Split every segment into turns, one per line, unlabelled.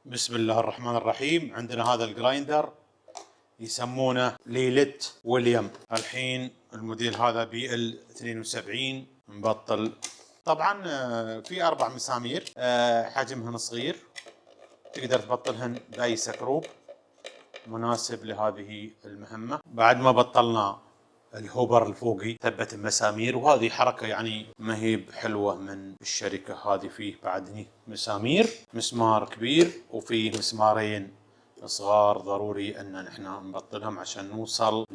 بسم الله الرحمن الرحيم. عندنا هذا الجرايندر يسمونه ليلت ويليام. الحين الموديل هذا بي ال 72 مبطل. طبعا في 4 مسامير، حجمهن صغير، تقدر تبطلهن باي سكروب مناسب لهذه المهمة. بعد ما بطلنا الهوبر الفوقي ثبت المسامير، وهذه حركة يعني ما هي بحلوة من الشركة هذه. فيه بعد هني مسامير، مسمار كبير وفيه مسمارين صغار، ضروري ان نحن نبطلهم عشان نوصل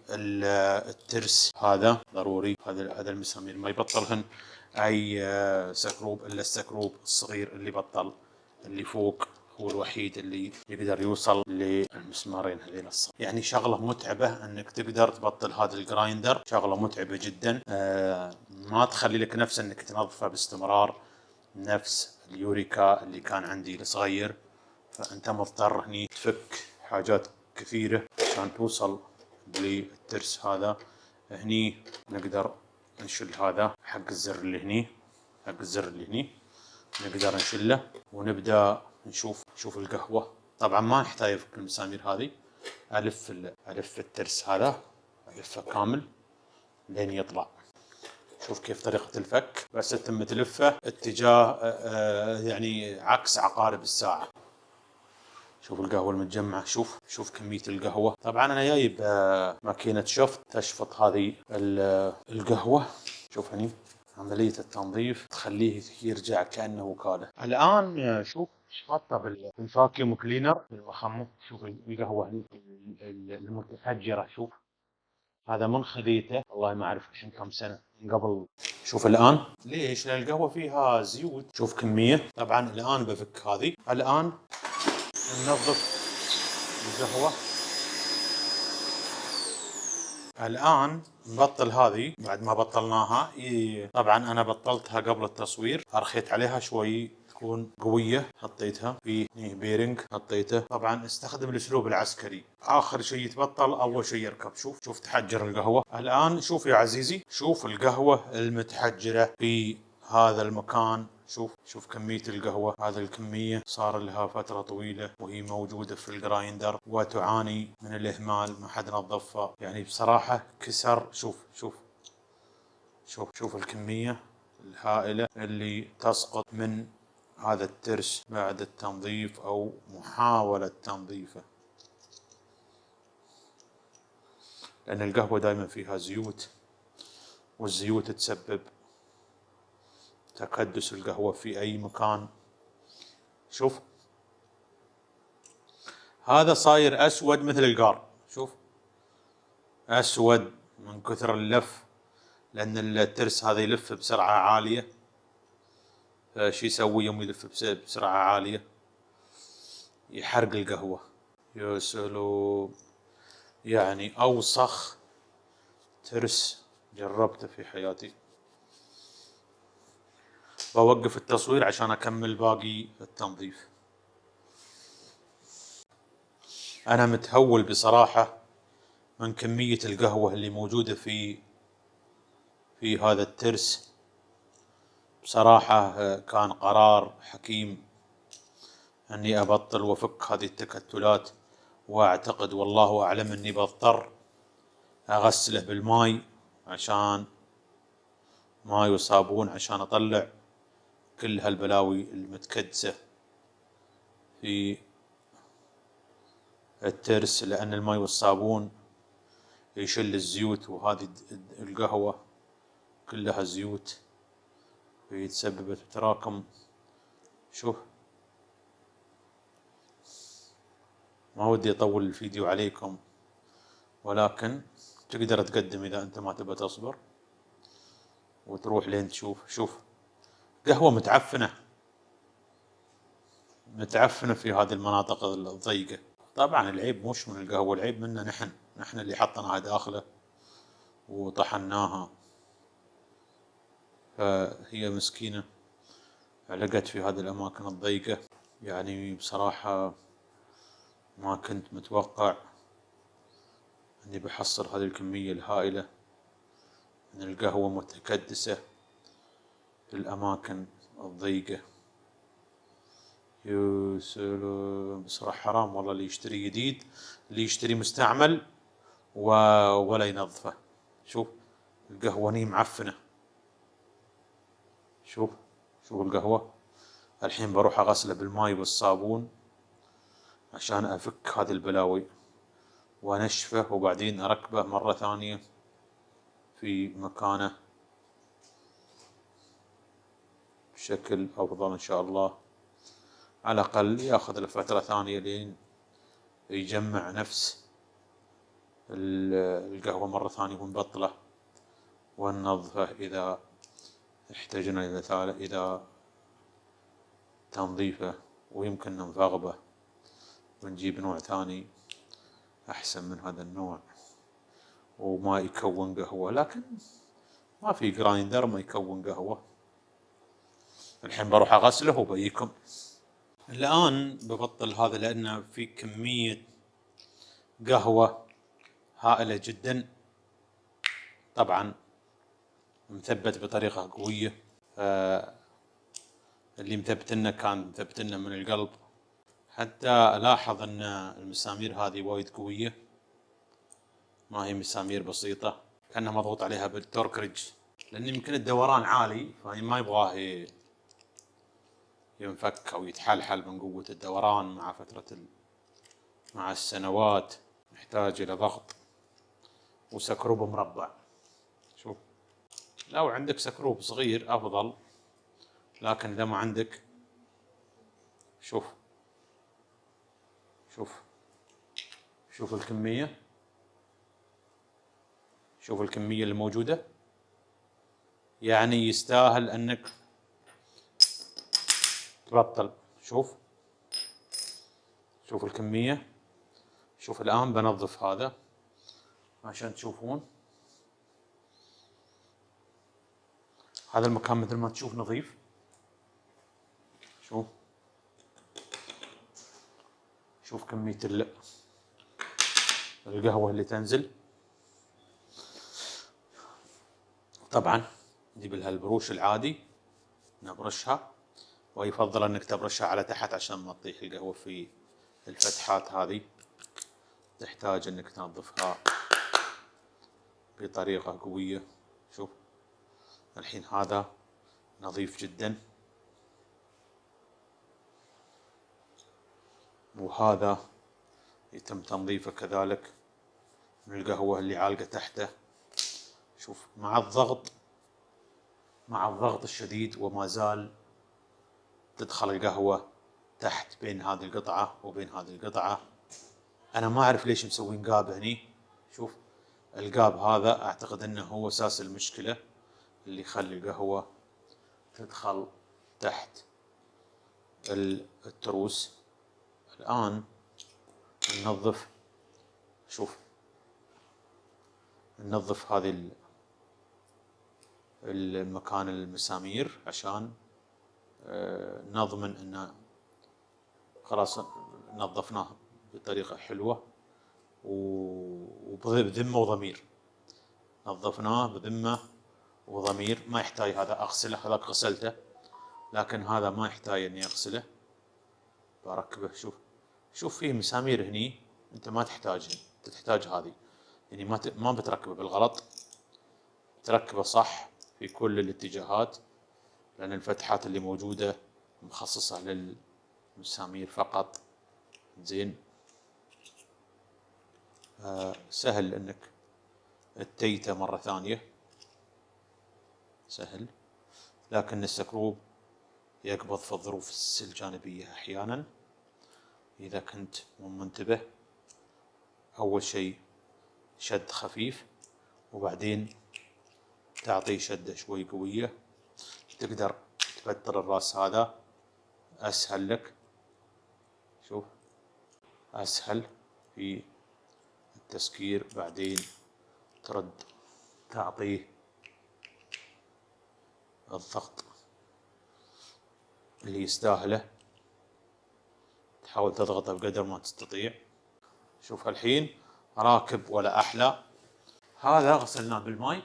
للترس. هذا ضروري، هذا المسامير ما يبطلهن اي سكروب الا السكروب الصغير اللي بطل اللي فوق، هو الوحيد اللي يقدر يوصل للمسمارين هذين الصغار. يعني شغله متعبه انك تقدر تبطل هذا الجرايندر، شغله متعبه جدا. ما تخلي لك نفس انك تنظفه باستمرار، نفس اليوريكا اللي كان عندي الصغير. فانت مضطر هني تفك حاجات كثيره عشان توصل للترس هذا. هني نقدر نشيل هذا حق الزر اللي هني، حق الزر اللي هني نقدر نشيله ونبدا نشوف القهوه. طبعا ما نحتاج في المسامير هذه. الف الترس هذا، الفه كامل لين يطلع. شوف كيف طريقه الفك، بس تتم تلفه اتجاه يعني عكس عقارب الساعه. شوف القهوه المتجمعه، شوف كميه القهوه. طبعا انا جايب ماكينه شفط تشفط هذه القهوه. شوف هني عملية التنظيف تخليه يرجع كأنه وكالة. الآن شوف حاطه بالفاكيوم كلينر بالمخمم. شوف القهوة هني المتحجرة. شوف هذا من خذيته والله ما أعرف كم سنة من قبل. شوف الآن ليش؟ لأن القهوة فيها زيوت. شوف كمية. طبعا الآن بفك هذه. الآن ننظف القهوة. الآن نبطل هذه. بعد ما بطلناها طبعا أنا بطلتها قبل التصوير، أرخيت عليها شوي تكون قوية، حطيتها في بيرنج حطيته. طبعا استخدم الأسلوب العسكري، آخر شيء يتبطل أول شيء يركب. شوف تحجر القهوة. الآن شوف يا عزيزي، شوف القهوة المتحجرة في هذا المكان. شوف كمية القهوة. هذه الكمية صار لها فترة طويلة وهي موجودة في الجرايندر وتعاني من الإهمال، ما حد نظفها يعني بصراحة كسر. شوف الكمية الهائلة اللي تسقط من هذا الترس بعد التنظيف أو محاولة تنظيفه، لأن القهوة دائما فيها زيوت، والزيوت تسبب تكدس القهوة في أي مكان. شوف هذا صاير أسود مثل القار. شوف أسود من كثر اللف، لأن الترس هذا يلف بسرعة عالية. شو يسوي يوم يلف بسرعة عالية؟ يحرق القهوة. يا سلام، يعني أوسخ ترس جربته في حياتي. بوقف التصوير عشان أكمل باقي التنظيف. أنا متهول بصراحة من كمية القهوة اللي موجودة في هذا الترس. بصراحة كان قرار حكيم أني أبطل وأفك هذه التكتلات، وأعتقد والله أعلم أني بضطر أغسله بالماء، عشان ماء وصابون، عشان أطلع كل هالبلاوي المتكدسة في الترس، لأن الماء والصابون يشل الزيوت، وهذه القهوة كلها زيوت تسببت تراكم. شوف ما ودي أطول الفيديو عليكم، ولكن تقدر تقدم إذا أنت ما تبى تصبر وتروح لين تشوف. شوف قهوة متعفنة في هذه المناطق الضيقة. طبعا العيب مش من القهوة، العيب منا نحن اللي حطيناها داخله وطحناها. فهي مسكينة علقت في هذه الأماكن الضيقة. يعني بصراحة ما كنت متوقع أني بحصل هذه الكمية الهائلة من القهوة متكدسة في الأماكن الضيقة. يا سلام، بصراحة حرام والله اللي يشتري جديد، اللي يشتري مستعمل ولا ينظفه. شوف القهوة ني معفنة. شوف القهوة. الحين بروح اغسله بالماي والصابون عشان افك هذه البلاوي وانشفه، وبعدين اركبه مرة ثانية في مكانه بشكل افضل ان شاء الله. على الاقل ياخذ له فترة ثانية لين يجمع نفس القهوة مرة ثانية ونبطله وننظفه إذا احتجنا إذا تنظيفه، ويمكن ننفغبه ونجيب نوع ثاني أحسن من هذا النوع وما يكون قهوة. لكن ما في جرايندر ما يكون قهوة. الحين بروح أغسله وبيكم. الآن ببطل هذا لأن في كمية قهوة هائلة جدا، طبعا مثبت بطريقة قوية. اللي مثبتنا كان مثبتنا من القلب، حتى ألاحظ أن المسامير هذه وايد قوية، ما هي مسامير بسيطة، كأنها مضغوط عليها بالتوركريج، لأن يمكن الدوران عالي فهي ما يبغاه ينفك أو يتحلحل من قوة الدوران مع مع السنوات. يحتاج إلى ضغط وسكروب مربع. شوف، لو عندك سكروب صغير أفضل، لكن إذا ما عندك، شوف شوف شوف الكمية، شوف الكمية اللي موجودة، يعني يستاهل أنك تبطل. شوف الكمية. شوف الآن بنظف هذا عشان تشوفون. هذا المكان مثل ما تشوف نظيف. شوف كمية القهوة اللي تنزل. طبعا نجيب لها البروش العادي نبرشها، ويفضل انك تبرشها على تحت عشان ما تطيح القهوة في الفتحات هذه، تحتاج انك تنظفها بطريقة قوية. شوف الحين هذا نظيف جدا، وهذا يتم تنظيفه كذلك من القهوة اللي عالقة تحته. شوف مع الضغط الشديد وما زال تدخل القهوة تحت بين هذه القطعة وبين هذه القطعة. أنا ما أعرف ليش مسوين قاب هني. شوف القاب هذا أعتقد أنه هو أساس المشكلة اللي يخلي القهوة تدخل تحت التروس. الآن ننظف. شوف ننظف هذه المكان المسامير عشان نضمن أن خلاص نظفناه بطريقة حلوة وبذمة وضمير. نظفناه بذمة وضمير، ما يحتاج هذا أغسله، هذاك غسلته، لكن هذا ما يحتاج إني أغسله. بركبه. شوف فيه مسامير هني أنت ما تحتاجها، تحتاج هذه، يعني ما بتركبه بالغلط، تركبه صح في كل الاتجاهات، لأن الفتحات اللي موجودة مخصصة للمسامير فقط. زين. سهل انك تتيته مرة ثانية، سهل، لكن السكروب يقبض في الظروف الجانبية احيانا اذا كنت مو منتبه. اول شيء شد خفيف، وبعدين تعطيه شدة شوي قوية، تقدر تبتر الراس هذا اسهل لك. شوف اسهل في التسكير، بعدين ترد تعطيه الضغط اللي يستاهله، تحاول تضغطه بقدر ما تستطيع. شوف الحين راكب ولا أحلى. هذا غسلناه بالماء،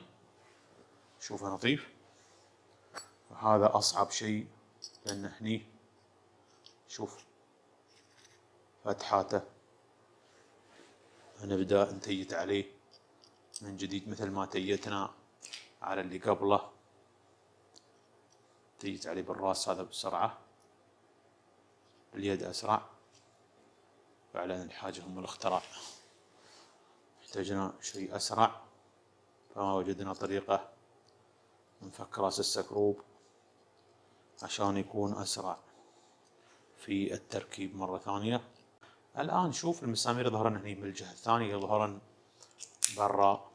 شوفه نظيف. وهذا أصعب شيء، لأن هني شوف فتحاته. نبدأ نتيت عليه من جديد مثل ما تيتنا على اللي قبله. تيت عليه بالراس هذا بسرعة، باليد أسرع. فعلا الحاجة هم الاختراع، احتاجنا شيء أسرع فما وجدنا طريقة نفك راس السكروب عشان يكون أسرع في التركيب مرة ثانية. الآن شوف المسامير ظهرن هني من الجهة الثانية، ظهرن برا،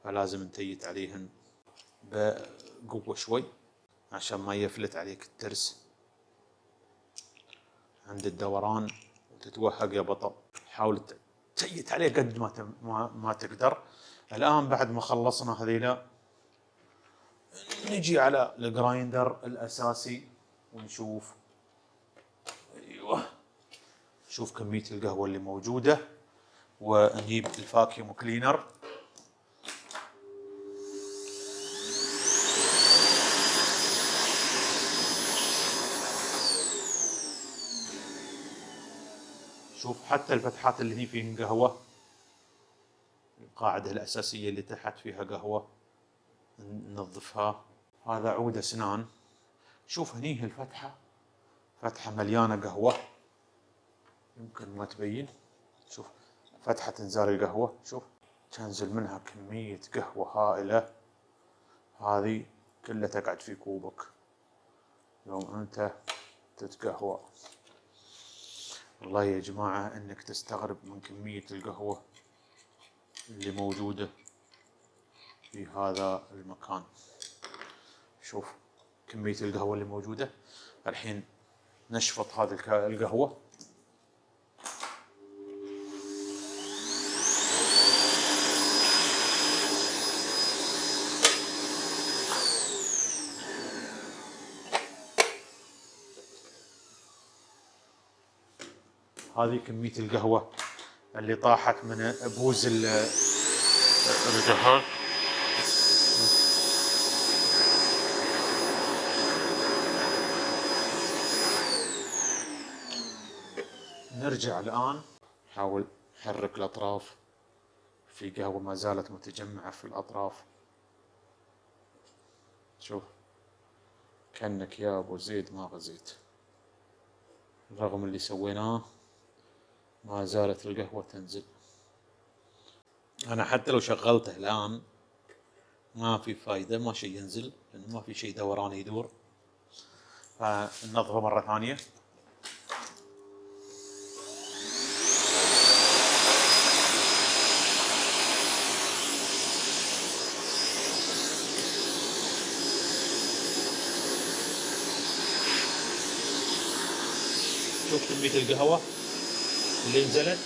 فلازم نتيت عليهن بقوة شوي عشان ما يفلت عليك الترس عند الدوران وتتوهق يا بطل. حاول تتيت عليه قد ما تقدر. الآن بعد ما خلصنا هذيلا نجي على الجرايندر الأساسي ونشوف. أيوه، شوف كمية القهوة اللي موجودة، ونجيب الفاكيوم كلينر. شوف حتى الفتحات اللي هي فيهن قهوة، القاعدة الأساسية اللي تحت فيها قهوة ننظفها. هذا عود أسنان. شوف هني الفتحة، فتحة مليانة قهوة، يمكن ما تبين. شوف فتحة انزال القهوة، شوف تنزل منها كمية قهوة هائلة. هذه كلها تقعد في كوبك يوم أنت تتقهوى. والله يا جماعة انك تستغرب من كمية القهوة اللي موجودة في هذا المكان. شوف كمية القهوة اللي موجودة. الحين نشفط هذه القهوة. هذه كمية القهوة اللي طاحت من بوز القهوة. نرجع الآن نحاول نحرك الأطراف، في قهوة ما زالت متجمعة في الأطراف. شوف كأنك يا أبو زيد ما غزيت. رغم اللي سويناه ما زالت القهوة تنزل. أنا حتى لو شغلته الآن ما في فايدة، ما شيء ينزل لأنه ما في شيء دوران يدور. فننظفه مرة ثانية. شوف كمية القهوة اللي نزلت.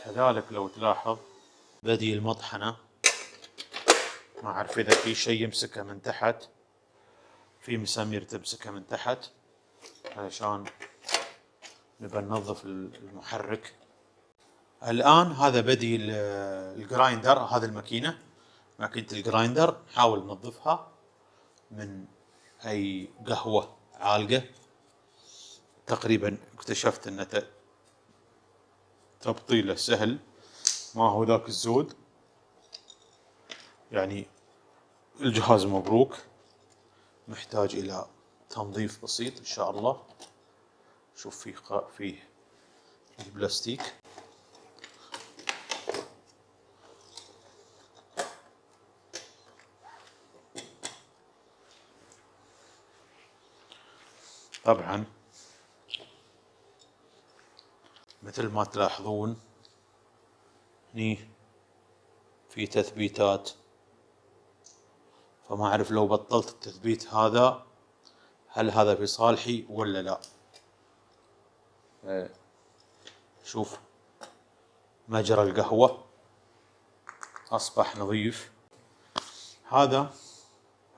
كذلك لو تلاحظ بدي المطحنة، ما أعرف إذا في شيء يمسكها من تحت، في مسامير تمسكها من تحت علشان نبى ننظف المحرك. الآن هذا بدي الجرايندر، هذا الماكينة، ماكينة الجرايندر. نحاول ننظفها من أي قهوة عالقة. تقريبا اكتشفت أن تبطيله سهل، ما هو ذاك الزود يعني. الجهاز مبروك، محتاج إلى تنظيف بسيط إن شاء الله. شوف فيه البلاستيك. طبعا مثل ما تلاحظون هني في تثبيتات، فما أعرف لو بطلت التثبيت هذا هل هذا في صالحي ولا لا. شوف مجرى القهوة أصبح نظيف. هذا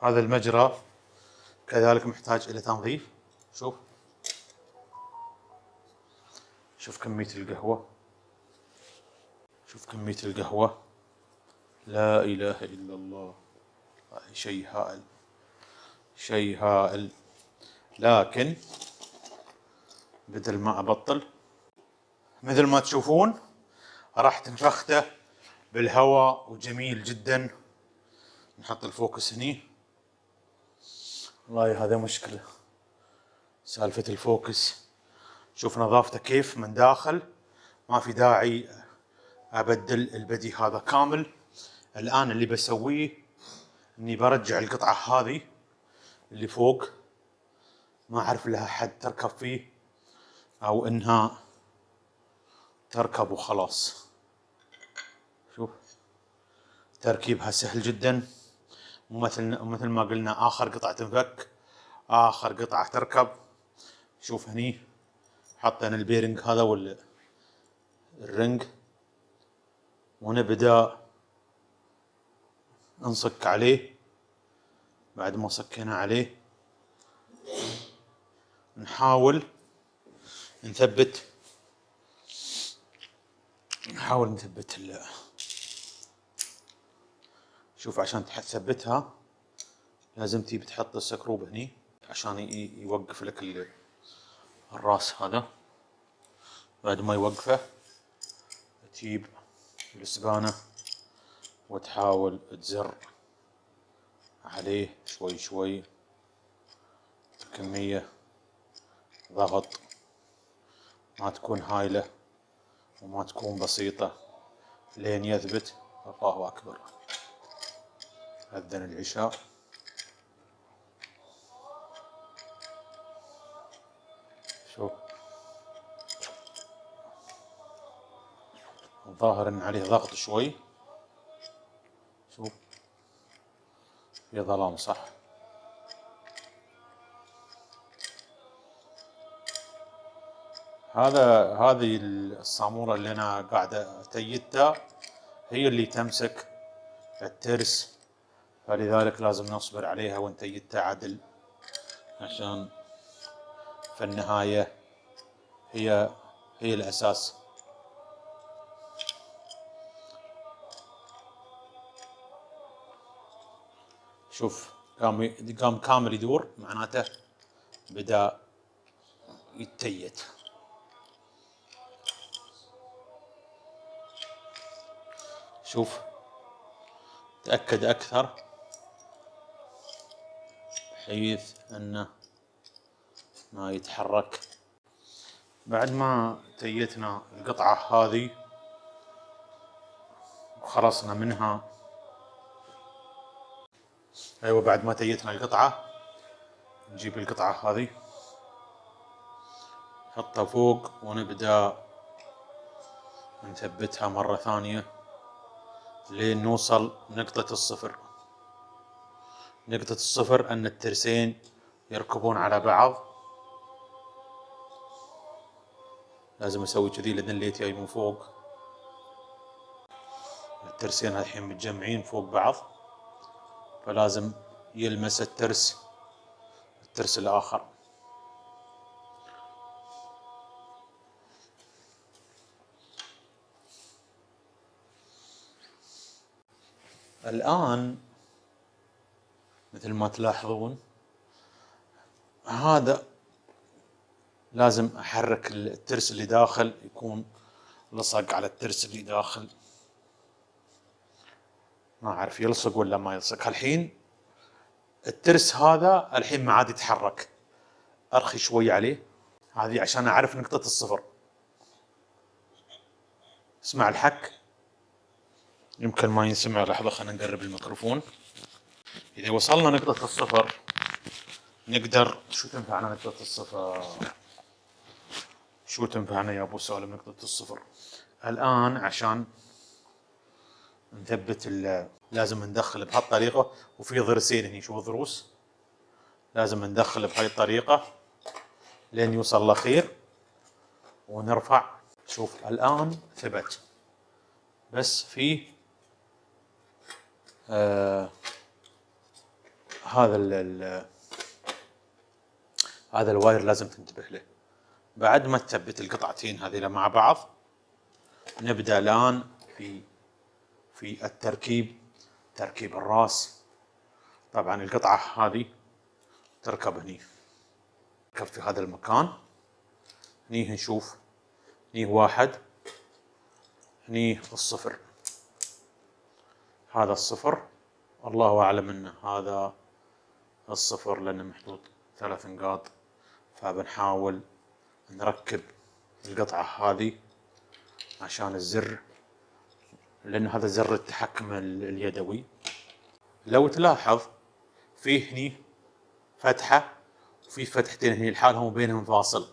المجرى كذلك محتاج إلى تنظيف. شوف كمية القهوة، شوف كمية القهوة، لا إله إلا الله. شيء هائل، شيء هائل. لكن بدل ما ابطل مثل ما تشوفون راح تنفخته بالهواء وجميل جدا. نحط الفوكس هني. والله هذا مشكلة سالفة الفوكس. شوف نظافته كيف من داخل، ما في داعي ابدل البدي هذا كامل. الان اللي بسويه اني برجع القطعة هذه اللي فوق، ما اعرف لها حد تركب فيه او انها تركب وخلاص. شوف تركيبها سهل جدا، مثل ما قلنا اخر قطعة تنفك، اخر قطعة تركب. شوف هني حطينا البيرنج هذا والرنج، ونبدأ نصك عليه. بعد ما صكينا عليه نحاول نثبت شوف عشان تثبتها لازم تجيب تحط السكروب هني عشان يوقف لك الراس هذا. بعد ما يوقفه تجيب الاسبانة وتحاول تزر عليه شوي شوي، كمية ضغط ما تكون هايلة وما تكون بسيطة لين يثبت. الله أكبر، أذن العشاء. شوف الظاهر إن عليه ضغط شوي. شوف في ظلام صح. هذه الصامولة اللي أنا قاعد أتيتها هي اللي تمسك الترس، فلذلك لازم نصبر عليها ونتيتها عدل، عشان في النهاية هي الأساس. شوف قام كامل يدور، معناته بدأ يتيت. شوف تأكد أكثر بحيث أنه ما يتحرك. بعد ما تيتنا القطعة هذه وخلصنا منها، أيوة بعد ما تيتنا القطعة نجيب القطعة هذه نحطها فوق ونبدأ نثبتها مرة ثانية لين نوصل نقطة الصفر. نقطة الصفر أن الترسين يركبون على بعض. لازم أسوي كذي لأن الليت جاي من فوق. الترسين الحين متجمعين فوق بعض، فلازم يلمس الترس الآخر. الآن مثل ما تلاحظون هذا لازم أحرك الترس اللي داخل يكون لصق على الترس اللي داخل. ما أعرف يلصق ولا ما يلصق. الحين الترس هذا الحين ما عاد يتحرك، أرخي شوي عليه هذه عشان أعرف نقطة الصفر. اسمع الحك، يمكن ما ينسمع. لحظة خلينا نقرب الميكروفون. إذا وصلنا نقطة الصفر نقدر شو تنفعنا نقطة الصفر؟ شو تنفعنا يا أبو سالم نقطة الصفر؟ الآن عشان نثبت لازم ندخل بهالطريقة، وفي ضرسين هني. شو ضروس؟ لازم ندخل بهاي الطريقة لين يوصل الأخير ونرفع. شوف الآن ثبت، بس في هذا الواير لازم تنتبه له. بعد ما تثبت القطعتين هذه مع بعض نبدأ الآن في التركيب، تركيب الراس. طبعا القطعة هذه تركب هني، تركب في هذا المكان. هني نشوف هني 1، هني الصفر، هذا الصفر الله أعلم أنه هذا الصفر لأنه محطوط 3 نقاط. فبنحاول نركب القطعة هذه عشان الزر، لأن هذا زر التحكم اليدوي. لو تلاحظ فيه هني فتحة وفي فتحتين هني لحالهم وبينهم فاصل،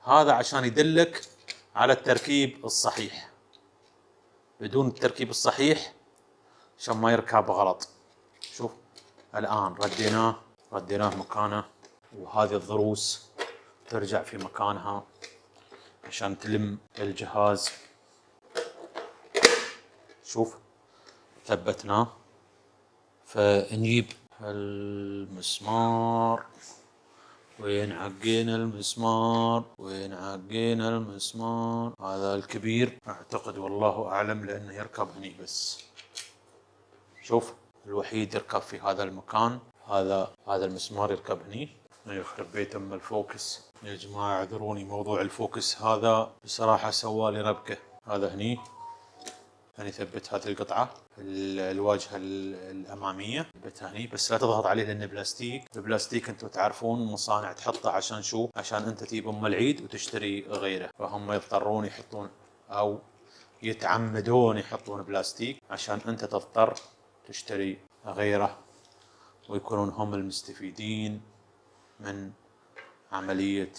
هذا عشان يدلك على التركيب الصحيح. بدون التركيب الصحيح عشان ما يركب غلط. شوف الآن رديناه مكانه، وهذه الضروس ترجع في مكانها عشان تلم الجهاز. شوف ثبتناه. فنجيب المسمار، وين عقينا المسمار، وين عقينا المسمار؟ هذا الكبير اعتقد والله اعلم لانه يركب هني بس. شوف الوحيد يركب في هذا المكان، هذا المسمار يركب هني. يخرب بيت ام الفوكس يا جماعه، اعذروني موضوع الفوكس هذا بصراحه سوالي ربكه. هذا هني يعني ثبت هذه القطعة الواجهة الأمامية، ثبتها هني بس لا تضغط عليه لأنه بلاستيك. البلاستيك أنتم تعرفون مصانع تحطه عشان شو؟ عشان أنت تجيب أم العيد وتشتري غيره، فهم يضطرون يحطون أو يتعمدون يحطون بلاستيك عشان أنت تضطر تشتري غيره، ويكونون هم المستفيدين من عملية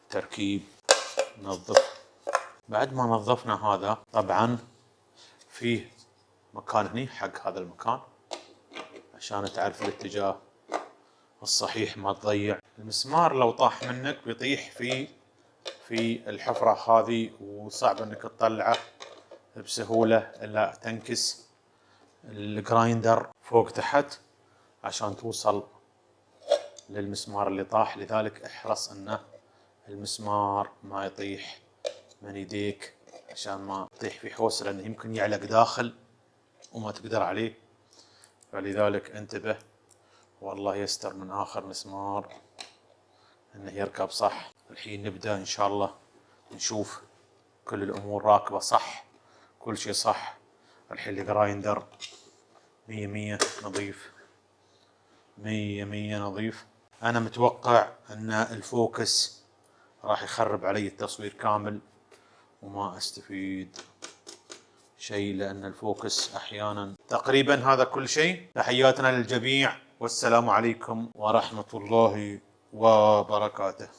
تركيب. ننظف. بعد ما نظفنا هذا طبعا فيه مكان هني حق هذا المكان عشان تعرف الاتجاه الصحيح، ما تضيع المسمار. لو طاح منك بيطيح في الحفرة هذه وصعب انك تطلعه بسهولة الا تنكس الجرايندر فوق تحت عشان توصل للمسمار اللي طاح. لذلك احرص انه المسمار ما يطيح من يديك عشان ما تطيح في حوسه، لانه يمكن يعلق داخل وما تقدر عليه. فلذلك انتبه، والله يستر من آخر مسمار انه يركب صح. الحين نبدأ ان شاء الله نشوف كل الامور راكبة صح، كل شيء صح. الحين الجرايندر 100 نظيف، 100 نظيف. انا متوقع ان الفوكس راح يخرب علي التصوير كامل وما استفيد شيء، لأن الفوكس أحيانا. تقريبا هذا كل شيء. تحياتنا للجميع والسلام عليكم ورحمة الله وبركاته.